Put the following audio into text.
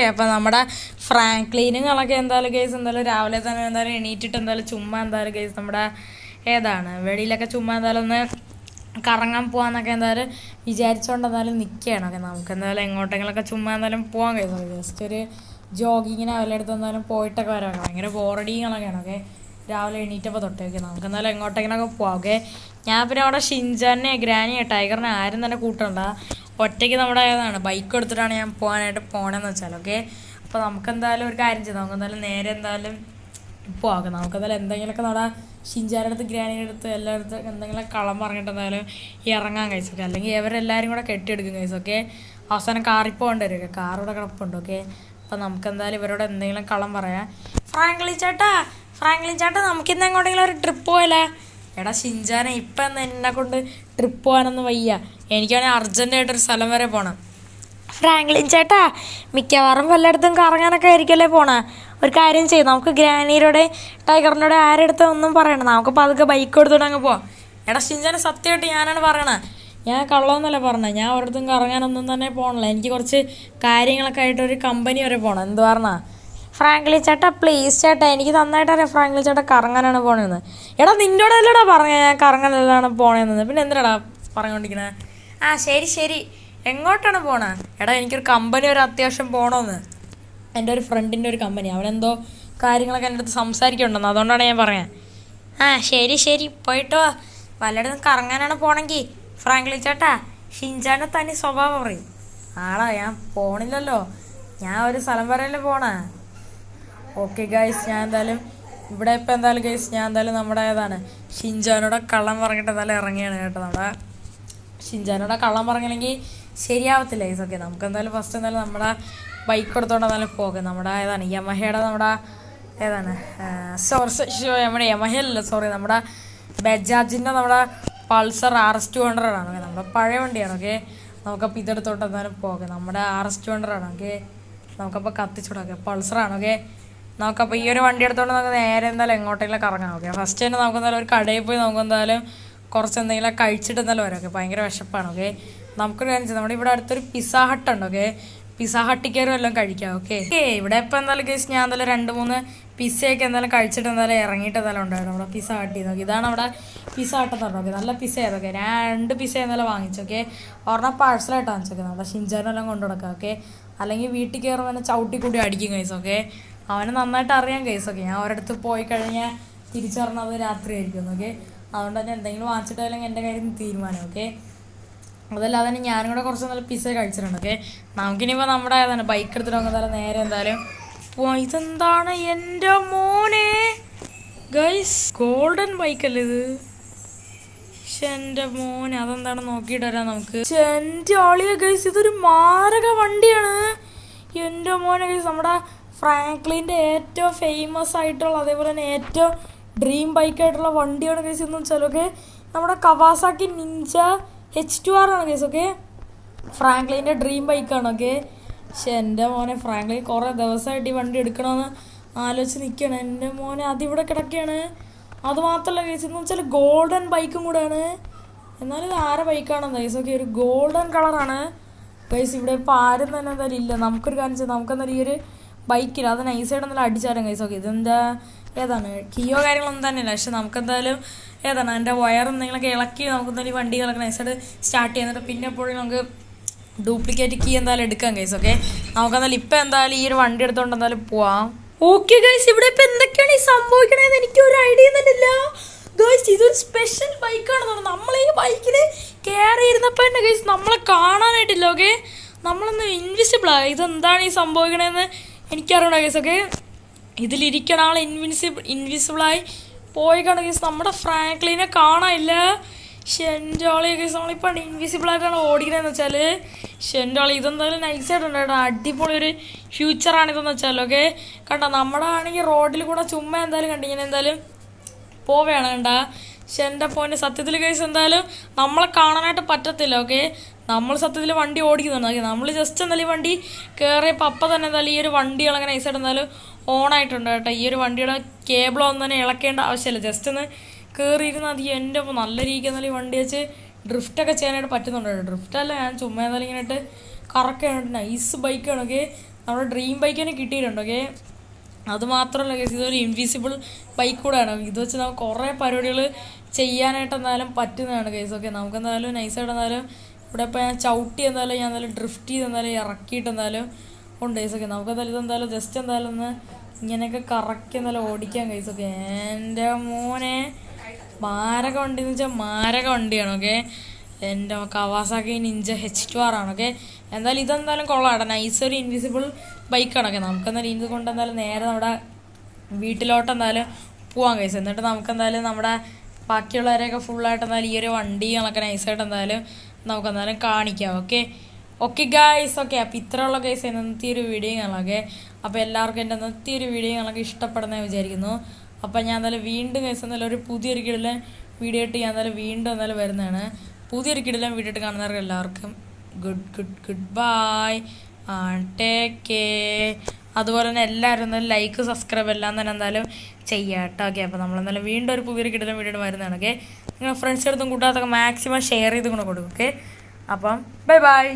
അപ്പം നമ്മുടെ ഫ്രാങ്ക്ലിനുകളൊക്കെ എന്തായാലും കേസ് എന്തായാലും രാവിലെ തന്നെ എന്തായാലും എണീറ്റിട്ട് എന്തായാലും ചുമ്മാ എന്തായാലും കേസ് നമ്മുടെ വെളിയിലൊക്കെ ചുമ്മാ എന്തായാലും ഒന്ന് കറങ്ങാൻ പോകാമെന്നൊക്കെ എന്തായാലും വിചാരിച്ചുകൊണ്ട് എന്തായാലും നിൽക്കുകയാണ്. ഓക്കെ, നമുക്ക് എന്തായാലും എങ്ങോട്ടെങ്കിലൊക്കെ ചുമ്മാ എന്തായാലും പോകാൻ കഴിയുന്നത് ജസ്റ്റ് ഒരു ജോഗിങ്ങിന് വല്ലയിടത്ത് എന്തായാലും പോയിട്ടൊക്കെ വരാം. ഭയങ്കര ബോറടിങ്ങളൊക്കെയാണ്. ഓക്കെ, രാവിലെ എണീറ്റപ്പോൾ തൊട്ടേക്ക് നമുക്ക് എന്തായാലും എങ്ങോട്ടെങ്കിലൊക്കെ പോകാം. ഓക്കെ, ഞാൻ പിന്നെ അവിടെ ഷിൻചാനെ ഗ്രാനിയെ ടൈഗറിനെ ആരും തന്നെ കൂട്ടണ്ട, ഒറ്റയ്ക്ക് നമ്മുടെ ബൈക്ക് എടുത്തിട്ടാണ് ഞാൻ പോകാനായിട്ട് പോകണമെന്ന് വെച്ചാൽ. ഓക്കെ, അപ്പോൾ നമുക്കെന്തായാലും ഒരു കാര്യം ചെയ്യാം, നമുക്കെന്തായാലും നേരെ എന്തായാലും പോകാം. നമുക്കെന്തായാലും എന്തെങ്കിലുമൊക്കെ നമ്മുടെ ഷിൻചാൻ്റെ അടുത്ത് ഗ്രാനിയുടെ അടുത്ത് എല്ലായിടത്തും എന്തെങ്കിലും കളം പറഞ്ഞിട്ട് എന്തായാലും ഇറങ്ങാൻ കഴിച്ചൊക്കെ, അല്ലെങ്കിൽ ഇവരെല്ലാവരും കൂടെ കെട്ടിയെടുക്കും കഴിച്ചൊക്കെ. അവസാനം കാറിൽ പോകേണ്ടി വരും. കാറിവിടെ കിടപ്പുണ്ട്. ഓക്കെ, അപ്പോൾ നമുക്കെന്തായാലും ഇവരോട് എന്തെങ്കിലും കളം പറയാം. ഫ്രാങ്ക്ലിൻ ചേട്ടാ നമുക്കിന്ന് എങ്ങോട്ടെങ്കിലും ഒരു ട്രിപ്പ് പോയല്ലേ? എടാ ഷിൻചാനെ, ഇപ്പം എന്നെ കൊണ്ട് ട്രിപ്പ് പോകാനൊന്നും വയ്യ, എനിക്കാണെങ്കിൽ അർജൻറ്റായിട്ടൊരു സ്ഥലം വരെ പോകണം. ഫ്രാങ്ക്ലിൻ ചേട്ടാ, മിക്കവാറും വല്ലയിടത്തും കറങ്ങാനൊക്കെ ആയിരിക്കല്ലേ പോണേ. ഒരു കാര്യം ചെയ്യും, നമുക്ക് ഗ്രാനിയുടെ ടൈഗറിനോട് ആരെടുത്ത് ഒന്നും പറയണം, നമുക്കിപ്പോൾ അതൊക്കെ ബൈക്ക് എടുത്തോണ്ട് അങ്ങ് പോവാം. എടാ ഷിൻചാനെ, സത്യമായിട്ട് ഞാനാണ് പറയണേ, ഞാൻ കള്ളമെന്നല്ല പറഞ്ഞത്. ഞാൻ ഒരിടത്തും കറങ്ങാനൊന്നും തന്നെ പോകണില്ല, എനിക്ക് കുറച്ച് കാര്യങ്ങളൊക്കെ ആയിട്ട് ഒരു കമ്പനി വരെ പോകണം. എന്ത് പറഞ്ഞാൽ ഫ്രാങ്ക്ലിൻ ചേട്ടാ, പ്ലീസ് ചേട്ടാ, എനിക്ക് നന്നായിട്ട് അറിയാം ഫ്രാങ്ക്ലിൻ ചേട്ടാ കറങ്ങാനാണ് പോണതെന്ന്. എടാ നിന്നോട് അല്ലടാ പറഞ്ഞ ഞാൻ കറങ്ങാനെല്ലാം പോണതെന്ന്, പിന്നെ എന്തിനാടാ പറഞ്ഞുകൊണ്ടിരിക്കണേ? ആ ശരി, എങ്ങോട്ടാണ് പോണേ? എടാ എനിക്കൊരു കമ്പനി ഒരു അത്യാവശ്യം പോകണമെന്ന്, എൻ്റെ ഒരു ഫ്രണ്ടിൻ്റെ ഒരു കമ്പനി, അവനെന്തോ കാര്യങ്ങളൊക്കെ എൻ്റെ അടുത്ത് സംസാരിക്കുന്നുണ്ടെന്ന്, അതുകൊണ്ടാണ് ഞാൻ പറയാൻ. ആ ശരി, പോയിട്ട് വാ. വല്ലയിടത്തും കറങ്ങാനാണ് പോണെങ്കിൽ ഫ്രാങ്ക്ലിൻ ചേട്ടാ ഷിൻചാൻ്റെ തനി സ്വഭാവം പറയും. ആളാ, ഞാൻ പോണില്ലല്ലോ, ഞാൻ ഒരു സ്ഥലം വരെയല്ലേ പോണേ. ഓക്കെ ഗൈസ്, ഞാൻ എന്തായാലും ഇവിടെ ഇപ്പം എന്തായാലും ഗൈസ് ഞാൻ എന്തായാലും നമ്മുടെ ഷിൻചാനോടെ കള്ളം പറഞ്ഞിട്ട് എന്തായാലും ഇറങ്ങിയാണ് കേട്ടോ. നമ്മുടെ ഷിൻചാനോടെ കള്ളം പറഞ്ഞില്ലെങ്കിൽ ശരിയാവത്തില്ല ഗൈസ്. ഓക്കെ, നമുക്ക് എന്തായാലും ഫസ്റ്റ് എന്തായാലും നമ്മുടെ ബൈക്ക് എടുത്തോണ്ട് എന്തായാലും പോകും. നമ്മുടെ യമഹയുടെ നമ്മുടെ നമ്മുടെ യമഹയല്ല, നമ്മുടെ ബജാജിൻ്റെ നമ്മുടെ പൾസർ RS200 ആണ്. ഓക്കെ, നമ്മുടെ പഴയ വണ്ടിയാണ്. ഓക്കെ, നമുക്കപ്പോൾ ഇതെടുത്തോട്ട് എന്തായാലും പോകും. നമ്മുടെ RS200 ആണ്. ഓക്കെ, നമുക്കപ്പോൾ കത്തിച്ചുവിടാം. പൾസറാണ്. ഓക്കെ, നമുക്കപ്പോൾ ഈ ഒരു വണ്ടി എടുത്തോണ്ട് നമുക്ക് നേരെ എന്തായാലും എങ്ങോട്ടെങ്കിലും കറങ്ങാം. ഓക്കെ, ഫസ്റ്റ് തന്നെ നമുക്ക് എന്തായാലും ഒരു കടയിൽ പോയി നമുക്ക് എന്തായാലും കുറച്ച് എന്തെങ്കിലും കഴിച്ചിട്ട് എന്തായാലും വരാം. ഓക്കെ, ഭയങ്കര വിശപ്പാണ്. ഓക്കെ, നമുക്കൊരു കാര്യം ചെയ്യാം, നമ്മുടെ ഇവിടെ അടുത്തൊരു പിസ്സ ഹട്ട് ഉണ്ട്. ഓക്കെ, പിസ്സ ഹട്ടിൽ കയറി എല്ലാം കഴിക്കാം. ഓക്കെ, ഇവിടെ ഇപ്പോൾ എന്തായാലും കേസ് ഞാൻ എന്തായാലും 2-3 പിസ്സയൊക്കെ എന്തായാലും കഴിച്ചിട്ട് എന്തായാലും ഇറങ്ങിയിട്ട് എന്തായാലും ഉണ്ടായിരുന്നു നമ്മുടെ പിസ്സ ഹട്ടിൽ. നോക്കി, ഇതാണ് അവിടെ പിസ്സ ഹട്ടെന്ന്. ഓക്കെ, നല്ല പിസ്സ ആയിരുന്നു. ഓക്കെ, ഞാൻ 2 പിസ്സ എന്തായാലും വാങ്ങിച്ചു. ഓക്കെ, ഒരെണ്ണം പാഴ്സലായിട്ട് വാങ്ങിച്ചോക്കെ, നമ്മുടെ ഷിൻചാനെല്ലാം കൊണ്ടു കൊടുക്കാം. ഓക്കെ, അല്ലെങ്കിൽ വീട്ടിൽ കയറുമ്പോൾ തന്നെ ചവിട്ടി കൂടി അടിക്കും കൈസ്. ഓക്കെ, അവന് നന്നായിട്ട് അറിയാം കൈസ്. ഓക്കെ, ഞാൻ ഒരിടത്ത് പോയി കഴിഞ്ഞാൽ തിരിച്ചറിഞ്ഞത് രാത്രി ആയിരിക്കും. ഓക്കെ, അതുകൊണ്ട് തന്നെ എന്തെങ്കിലും വാങ്ങിച്ചിട്ട് അല്ലെങ്കിൽ എൻ്റെ കാര്യം തീരുമാനം. ഓക്കെ, അതല്ലാതെ തന്നെ ഞാനും കൂടെ കുറച്ച് നല്ല പിസ്സ കഴിച്ചിട്ടുണ്ട്. ഓക്കെ, നമുക്കിനിപ്പോൾ നമ്മുടെ ബൈക്ക് എടുത്തിട്ട് എന്തായാലും നേരെ എന്തായാലും പോവാം. ഇതെന്താണ് എൻ്റെ മോനെ ഗൈസ്, ഗോൾഡൻ ബൈക്കല്ലേ ഇത്? എൻ്റെ മോനെ, അതെന്താണ് നോക്കിയിട്ട് വരാം നമുക്ക്. എൻ്റെ ആളിയ ഗൈസ്, ഇതൊരു മാരക വണ്ടിയാണ്. എൻ്റെ മോനെ ഗൈസ്, നമ്മുടെ ഫ്രാങ്ക്ലിൻ്റെ ഏറ്റവും ഫേമസ് ആയിട്ടുള്ള അതേപോലെ തന്നെ ഏറ്റവും ഡ്രീം ബൈക്കായിട്ടുള്ള വണ്ടിയാണ് ഗൈസ് എന്ന് വെച്ചാൽ. ഓക്കെ, നമ്മുടെ കവാസാക്കി നിഞ്ച H2R ആണ് ഗൈസ്. ഓക്കെ, ഫ്രാങ്ക്ലിൻ്റെ ഡ്രീം ബൈക്കാണ്. ഓക്കെ, പക്ഷെ എൻ്റെ മോനെ ഫ്രാങ്ക്ലിൻ കുറേ ദിവസമായിട്ട് ഈ വണ്ടി എടുക്കണമെന്ന് ആലോചിച്ച് നിൽക്കുകയാണ്. എൻ്റെ മോനെ അതിവിടെ കിടക്കുകയാണ്. അതുമാത്രമല്ല ഗൈസ്, എന്ന് വെച്ചാൽ ഗോൾഡൻ ബൈക്കും കൂടെയാണ്. എന്നാലും ഇത് ആരെ ബൈക്കാണെന്ന് ഗൈസ്. ഓക്കെ, ഒരു ഗോൾഡൻ കളറാണ് ഗൈസ്. ഇവിടെ ഇപ്പോൾ ആരും തന്നെ എന്തായാലും ഇല്ല. നമുക്കൊരു കാര്യം ചെയ്യാം, നമുക്കെന്തായാലും ഈ ഒരു ബൈക്കിൽ അത് നൈസായിട്ട് എന്തായാലും അടിച്ചാലും ഗൈസ്. ഓക്കെ, ഇതെന്താ കിയോ കാര്യങ്ങളൊന്നും തന്നെ ഇല്ല, പക്ഷെ നമുക്കെന്തായാലും എൻ്റെ വയർ എന്തെങ്കിലുമൊക്കെ ഇളക്കി നമുക്കെന്തായാലും ഈ വണ്ടികളൊക്കെ നൈസായിട്ട് സ്റ്റാർട്ട് ചെയ്യുന്നുണ്ട്. പിന്നെ എപ്പോഴും നമുക്ക് ഡ്യൂപ്ലിക്കേറ്റ് കീ എന്തായാലും എടുക്കാം ഗൈസ്. ഓക്കെ, നമുക്കെന്തായാലും ഇപ്പം എന്തായാലും ഈ ഒരു വണ്ടി എടുത്തുകൊണ്ട് എന്തായാലും പോവാം. ഓക്കെ ഗൈസ്, ഇവിടെ ഇപ്പം എന്തൊക്കെയാണ് ഈ സംഭവിക്കണതെന്ന് എനിക്ക് ഒരു ഐഡിയ തന്നില്ല ഗൈസ്. ഇതൊരു സ്പെഷ്യൽ ബൈക്കാണെന്ന് പറഞ്ഞു. നമ്മൾ ഈ ബൈക്കിൽ കയറിയിരുന്നപ്പോൾ തന്നെ ഗൈസ് നമ്മളെ കാണാനായിട്ടില്ല. ഓക്കെ, നമ്മളൊന്ന് ഇൻവിസിബിളാണ്. ഇതെന്താണ് ഈ സംഭവിക്കണതെന്ന് എനിക്കറിയണം ഗൈസ്. ഓക്കെ, ഇതിലിരിക്കണ ആൾ ഇൻവിസിബിളായി പോയി കാണും ഗൈസ്. നമ്മുടെ ഫ്രാങ്ക്ലിനെ കാണാനില്ല. ഷെൻഡോളി ഗൈസ്, നമ്മളിപ്പോൾ ഇൻവിസിബിളായിട്ടാണ് ഓടിക്കണതെന്ന് വെച്ചാൽ. ഷെൻഡോളി ഇതെന്തായാലും നൈസായിട്ടുണ്ട് കേട്ടോ, അടിപൊളി ഒരു ഫ്യൂച്ചറാണിതെന്ന് വെച്ചാൽ. ഓക്കെ, കണ്ടോ, നമ്മുടെ ആണെങ്കിൽ റോഡിൽ കൂടെ ചുമ്മാ എന്തായാലും കണ്ടിങ്ങനെ എന്തായാലും പോവുകയാണ് കണ്ട. പക്ഷെ എൻ്റെ പോയിന്റ് സത്യത്തിൽ കേസ് എന്തായാലും നമ്മളെ കാണാനായിട്ട് പറ്റത്തില്ല. ഓക്കെ, നമ്മൾ സത്യത്തിൽ വണ്ടി ഓടിക്കുന്നുണ്ട്. ഓക്കെ, നമ്മൾ ജസ്റ്റ് എന്തായാലും ഈ വണ്ടി കയറിയപ്പോൾ അപ്പം തന്നെ എന്തായാലും ഈ ഒരു വണ്ടികളങ്ങനെ നൈസായിട്ട് എന്തായാലും ഓണായിട്ടുണ്ട് കേട്ടോ. ഈ ഒരു വണ്ടിയുടെ കേബിളൊന്നും തന്നെ ഇളക്കേണ്ട ആവശ്യമില്ല, ജസ്റ്റ് ഒന്ന് കയറിയിരുന്നാൽ അത്. എൻ്റെ നല്ല രീതിക്ക് എന്നാലും ഈ വണ്ടി വെച്ച് ഡ്രിഫ്റ്റൊക്കെ ചെയ്യാനായിട്ട് പറ്റുന്നുണ്ട്. ഡ്രിഫ്റ്റല്ല, ഞാൻ ചുമ്മാ എന്തായാലും ഇങ്ങനെ കറക്കാണ്, നൈസ് ബൈക്കാണ്. ഓക്കെ, നമ്മുടെ ഡ്രീം ബൈക്ക് തന്നെ കിട്ടിയിട്ടുണ്ട്. ഓക്കെ, അതുമാത്രമല്ല കേസ്, ഇതൊരു ഇൻവിസിബിൾ ബൈക്ക് കൂടെയാണ്. ഇത് വെച്ച് നമുക്ക് കുറേ പരിപാടികൾ ചെയ്യാനായിട്ട് എന്തായാലും പറ്റുന്നതാണ് കേസ്. ഓക്കെ, നമുക്ക് എന്തായാലും നൈസായിട്ട് എന്തായാലും ഇവിടെ ഇപ്പോൾ ഞാൻ ചവിട്ടി എന്തായാലും ഞാൻ എന്തായാലും ഡ്രിഫ്റ്റ് ചെയ്ത് എന്തായാലും ഇറക്കിയിട്ട് എന്തായാലും ഉണ്ട് കേസ്. ഓക്കെ, നമുക്ക് എന്തായാലും ഇതെന്തായാലും ജസ്റ്റ് എന്തായാലും ഒന്ന് ഇങ്ങനെയൊക്കെ കറക്കി എന്തായാലും ഓടിക്കാൻ കേസ്. ഓക്കെ, എൻ്റെ മോനെ മാരക വണ്ടി എന്ന് വെച്ചാൽ മാരക വണ്ടിയാണ്. ഓക്കെ, എൻ്റെ കവാസാക്കി നിഞ്ച H2R ആണ്. ഓക്കെ, എന്തായാലും ഇതെന്തായാലും കൊള്ളാട്ടെ, നൈസ് ഒരു ഇൻവിസിബിൾ ബൈക്കാണ്. ഓക്കെ, നമുക്കെന്തായാലും ഇത് കൊണ്ട് എന്തായാലും നേരെ നമ്മുടെ വീട്ടിലോട്ട് എന്തായാലും പോവാൻ കേസ്. എന്നിട്ട് നമുക്കെന്തായാലും നമ്മുടെ ബാക്കിയുള്ളവരെയൊക്കെ ഫുള്ളായിട്ട് എന്തായാലും ഈ ഒരു വണ്ടികളൊക്കെ നൈസായിട്ട് എന്തായാലും നമുക്കെന്തായാലും കാണിക്കാം. Okay okay guys. ഓക്കെ, അപ്പോൾ ഇത്രയുള്ള ഗൈസ് ഇന്നത്തെ ഒരു വീഡിയോകളൊക്കെ. അപ്പോൾ എല്ലാവർക്കും എൻ്റെ ഇന്നത്തെ ഒരു വീഡിയോകളൊക്കെ ഇഷ്ടപ്പെടുന്നതെന്ന് വിചാരിക്കുന്നു. അപ്പോൾ ഞാൻ എന്തായാലും വീണ്ടും ഗൈസ് എന്തായാലും ഒരു പുതിയൊരു കിടിലൻ വീഡിയോ ഇട്ട് ഞാൻ എന്തായാലും വീണ്ടും എന്തായാലും വരുന്നതാണ്. പുതിയൊരു കിടിലൻ വീഡിയോ ഇട്ട് കാണുന്നവർക്ക് എല്ലാവർക്കും ഗുഡ് ബൈ, ടേക്ക് കെയർ. അതുപോലെ തന്നെ എല്ലാവരും എന്തായാലും ലൈക്ക് സബ്സ്ക്രൈബ് എല്ലാം തന്നെ എന്തായാലും ചെയ്യാം കേട്ടോ. ഓക്കെ, അപ്പോൾ നമ്മളെന്തായാലും വീണ്ടും ഒരു പുതിയൊരു കിടിലൻ വീഡിയോ വരുന്നതാണ്. ഓക്കെ, നിങ്ങളുടെ ഫ്രണ്ട്സിൻ്റെ അടുത്തും കൂട്ടാത്തൊക്കെ മാക്സിമം ഷെയർ ചെയ്ത് കൊണ്ട് കൊടുക്കും. ഓക്കെ, അപ്പം ബൈ ബൈ.